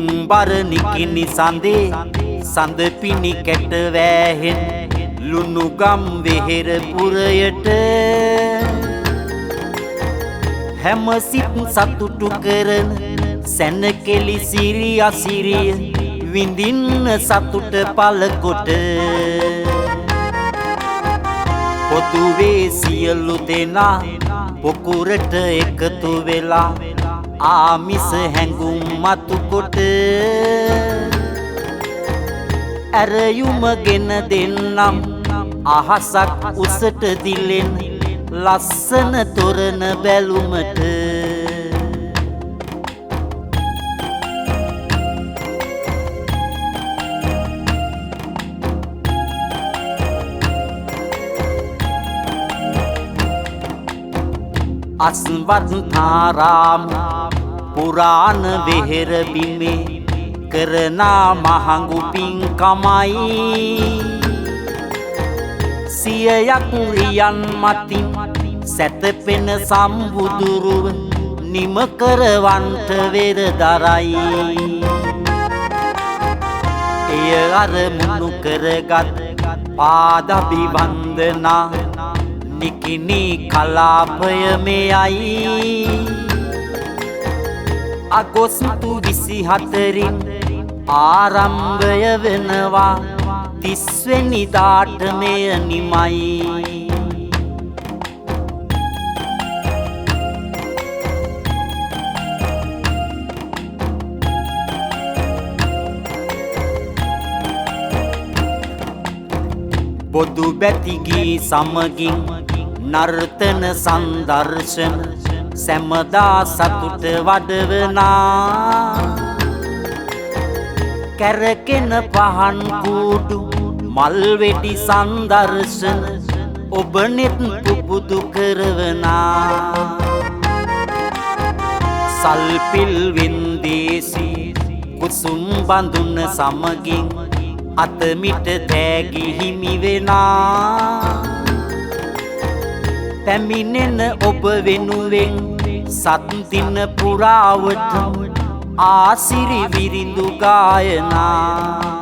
පිම්බර නිකිනි සඳේ සඳ පිණි කැට වෑහෙන් ලුණුගම් වෙහෙර පුරයට හැම සිත් සතුටු කරන සැනකෙලි සිරි අසිරිය විඳින්න සතුට පළකොට පොදුවේ සියලු දෙනා පොකුරට එකතු වෙලා ආමිස හැඟුම් මතු කොට ඇරයුම ගෙන දෙන්නම් අහසක් උසට දිලෙන ලස්සන තොරණ බැලුමට අස්වත්තාරාම පුරාණ වෙහෙර බිමේ කරනා මහඟු පින්කමයි සියයක් රියන් මතින් සැතපෙන සම්බුදුරුව නිම කරවන්ට වෙරදරයි එය අරමුණු කරගත් පාදබිවන්දනා නිකිනි කලාපය මෙයයි අගෝස්තු 24 ආරම්භය වෙනවා 30 වෙනිදාට මෙය නිමයි බොදු බැතිගී සමගින් නර්තන සංදර්ශන සැමදා සතුට වඩවනා කැරකෙන පහන් කූඩු මල් වෙඩි සංදර්ශන ඔබ නෙත් පුබුදු කරවනා සල්පිල් වින්දේසි කුසුම් බඳුන සමගින් අතමිට තෑගි හිමි වෙනා පැමිණෙන ඔබ වෙනුවෙන් සත්දින පුරාවට ආසිරි විරිඳු ගායනා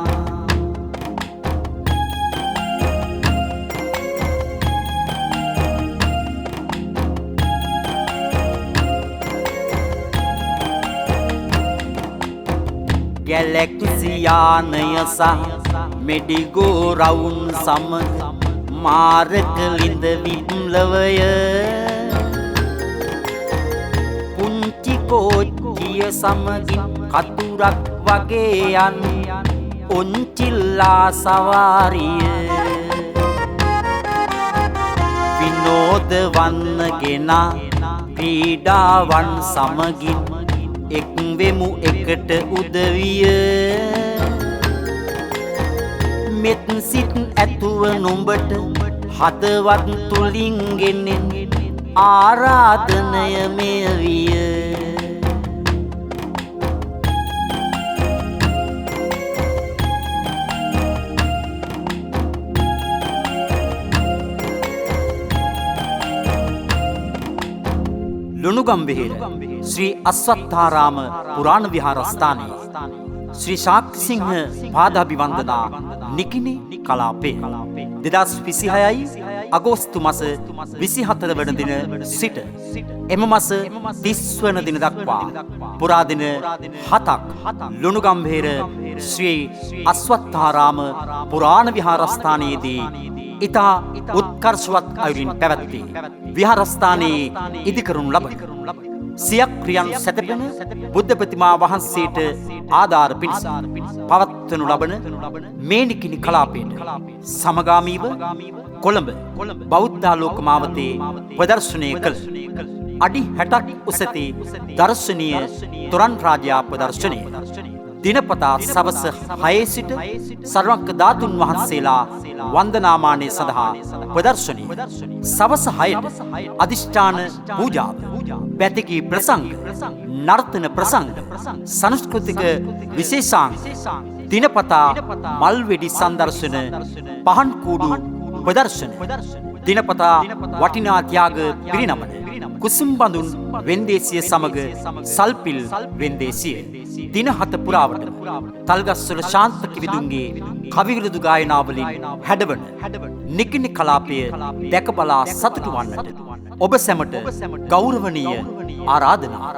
ගැලැක්සියානය සහ මෙඩිගෝ රවුන් සමග මාරකලින්ද විප්ලවය පුංචි කෝච්චිය සමගින් කතුරක් වගේ යන ඔන්චිල්ලා සවාරිය විනෝද වන්නගෙන පීඩාවන් සමගින් එක් වෙමු එකට උදවිය මෙත් සිත් ඇතුව නුඹට හදවත් තුලින් ගෙනෙන ආරාධනය මෙය විය ලුණුගම් වෙහෙර ශ්‍රී අස්වත්තාරාම පුරාණ විහාරස්ථානයේ ශ්‍රී ශාක්‍යසිංහ පාදාභිවන්දනා නිකිනි කලාපය 2026 අගෝස්තු මාස 24 වන දින සිට එම මාස 30 වන දින දක්වා පුරා දින 7ක් ලුණුගම් වෙහෙර ශ්‍රී අස්වත්තාරාම පුරාණ විහාරස්ථානයේදී ඉතා උත්කර්ෂවත් අයුරින් පැවැත්වේ. විහාරස්ථානයේ ඉදිකරනු ලබන සියක් ක්‍රියන් සැතපෙන බුද්ධ ප්‍රතිමා වහන්සේට ආධාර පිණිස පවත්වනු ලබන මේ නිකිනි කලාපයට සමගාමීව කොළඹ බෞද්ධාලෝක මාවතේ ප්‍රදර්ශනය කළ අඩි 60ක් උස ඇති දර්ශනීය තොරන් රාජයා ප්‍රදර්ශනය දිනපතා සවස 6 සිට සර්වඥ ධාතුන් වහන්සේලා වන්දනාමානය සඳහා ප්‍රදර්ශනය සවස 6ට අධිෂ්ඨාන පූජාව පැතිකී ප්‍රසංග නර්තන ප්‍රසංග සංස්කෘතික විශේෂාංග දිනපතා මල් වෙඩි සංදර්ශන පහන් කූඩු ප්‍රදර්ශන දිනපතා වටිනා ත්‍යාග පිරිනමන කුසුම්බඳුන් වෙන්දේසිය සමග සල්පිල් වෙන්දේසිය. දින 7 පුරාවට තල්ගස්වල ශාන්ත කිවිදුන්ගේ කවිවිරුදු ගායනාවලින් හැඩවන නිකිණි කලාපය දැකබලා සතුටු වන්නට ඔබ සැමට ගෞරවනීය ආරාධනා.